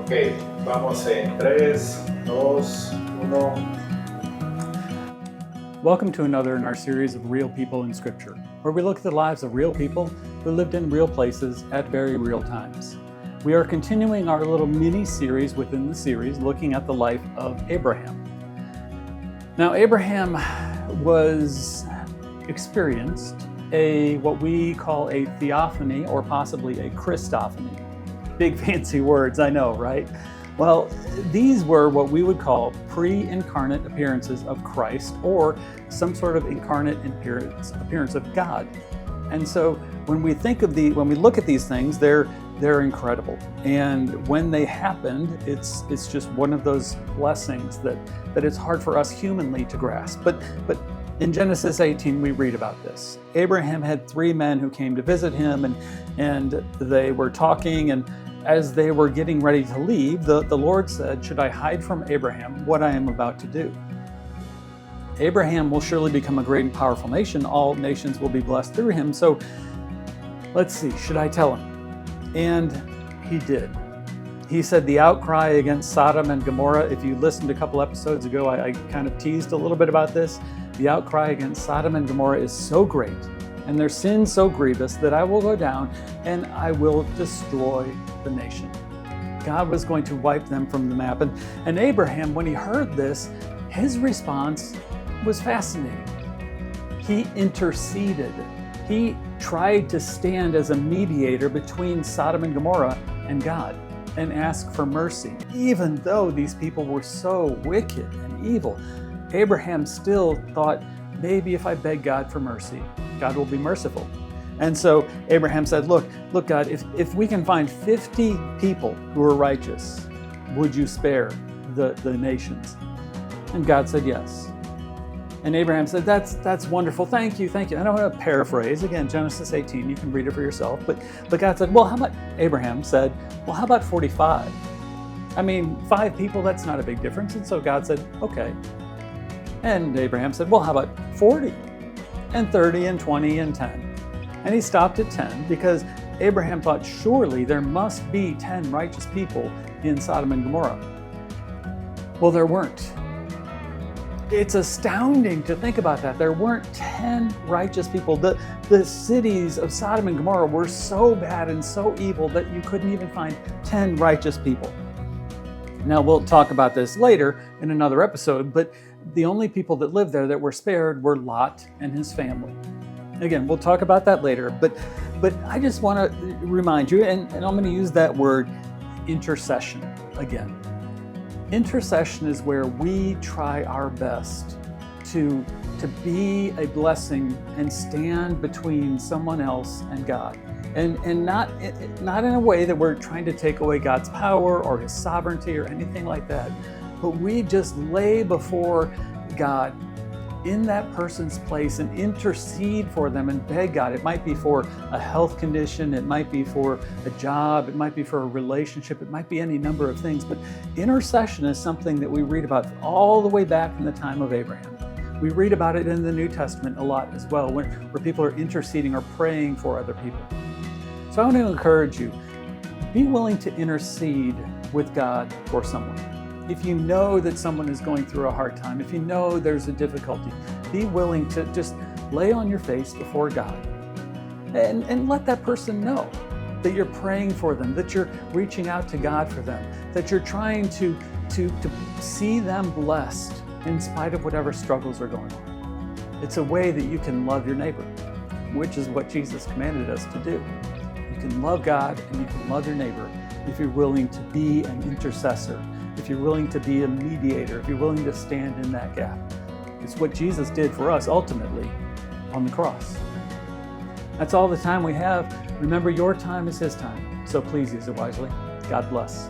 Ok, vamos en 3, 2, 1. Welcome to another in our series of Real People in Scripture, where we look at the lives of real people who lived in real places at very real times. We are continuing our little mini-series within the series, looking at the life of Abraham. Now, Abraham experienced what we call a theophany, or possibly a Christophany. Big fancy words, I know, right? Well, these were what we would call pre-incarnate appearances of Christ, or some sort of incarnate appearance of God. And so when we look at these things, they're incredible. And when they happened, it's just one of those blessings that it's hard for us humanly to grasp. But in Genesis 18, we read about this. Abraham had 3 men who came to visit him, and they were talking, and as they were getting ready to leave, the Lord said, "Should I hide from Abraham what I am about to do? Abraham will surely become a great and powerful nation. All nations will be blessed through him. So let's see, should I tell him?" And he did. He said the outcry against Sodom and Gomorrah, if you listened a couple episodes ago, I kind of teased a little bit about this. The outcry against Sodom and Gomorrah is so great, and their sin so grievous, that I will go down and I will destroy the nation. God was going to wipe them from the map. And Abraham, when he heard this, his response was fascinating. He interceded. He tried to stand as a mediator between Sodom and Gomorrah and God and ask for mercy. Even though these people were so wicked and evil, Abraham still thought, maybe if I beg God for mercy, God will be merciful. And so Abraham said, look, God, if we can find 50 people who are righteous, would you spare the nations? And God said yes. And Abraham said, that's wonderful. Thank you. I don't want to paraphrase. Again, Genesis 18, you can read it for yourself. But God said, Abraham said, well, how about 45? I mean, 5 people, that's not a big difference. And so God said, okay. And Abraham said, well, how about 40 and 30 and 20 and 10? And he stopped at 10 because Abraham thought, surely there must be 10 righteous people in Sodom and Gomorrah. Well, there weren't. It's astounding to think about that. There weren't 10 righteous people. The cities of Sodom and Gomorrah were so bad and so evil that you couldn't even find 10 righteous people. Now, we'll talk about this later in another episode, but the only people that lived there that were spared were Lot and his family. Again, we'll talk about that later, but I just want to remind you, and I'm going to use that word intercession again. Intercession is where we try our best to be a blessing and stand between someone else and God. And not in a way that we're trying to take away God's power or his sovereignty or anything like that, but we just lay before God in that person's place and intercede for them and beg God. It might be for a health condition, it might be for a job, it might be for a relationship, it might be any number of things. But intercession is something that we read about all the way back in the time of Abraham. We read about it in the New Testament a lot as well, where people are interceding or praying for other people. So I want to encourage you, be willing to intercede with God for someone. If you know that someone is going through a hard time, if you know there's a difficulty, be willing to just lay on your face before God and let that person know that you're praying for them, that you're reaching out to God for them, that you're trying to see them blessed in spite of whatever struggles are going on. It's a way that you can love your neighbor, which is what Jesus commanded us to do. You can love God and you can love your neighbor if you're willing to be an intercessor, if you're willing to be a mediator, if you're willing to stand in that gap. It's what Jesus did for us ultimately on the cross. That's all the time we have. Remember, your time is his time, so please use it wisely. God bless.